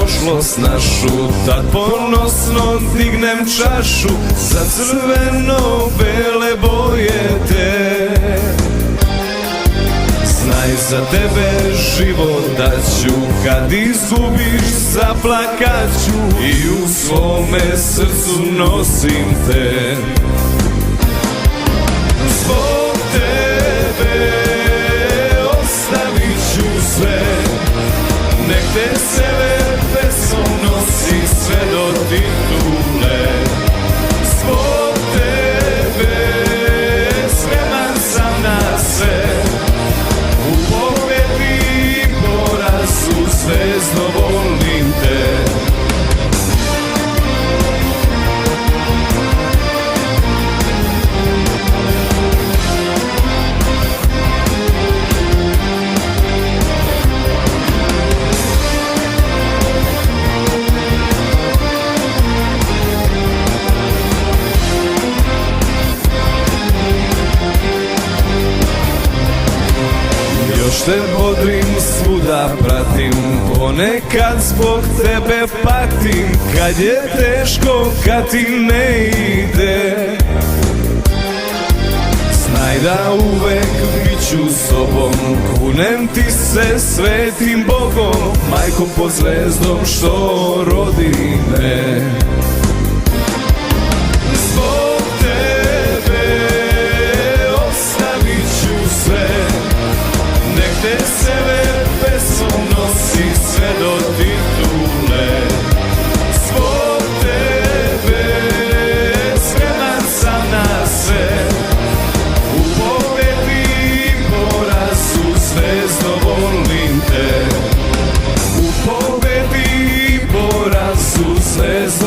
prošlost našu, tad ponosno dignem čašu za crveno-bele boje te. Znaj, za tebe život daću, kad izgubiš zaplakaću i u svome srcu nosim te. Zbog tebe ostavit ću sve, nek te sebe pesom nosi sve do titule. Zbog tebe spreman sam na sve, u pobjedi i porazu zvezdo volim te. Još te bodrim, svuda pratim, ponekad zbog tebe patim, kad je teško, kad ti ne ide. Znaj da uvek bit ću s tobom, kunem ti se svetim Bogom, majkom pod zvezdom što rodi me. Zbog tebe ostavit ću sve, nek te sebe pesom nosi sve do titule. Zbog tebe spreman sam na sve, u pobjedi i porazu zvezdo volim te. U pobjedi i porazu zvezdo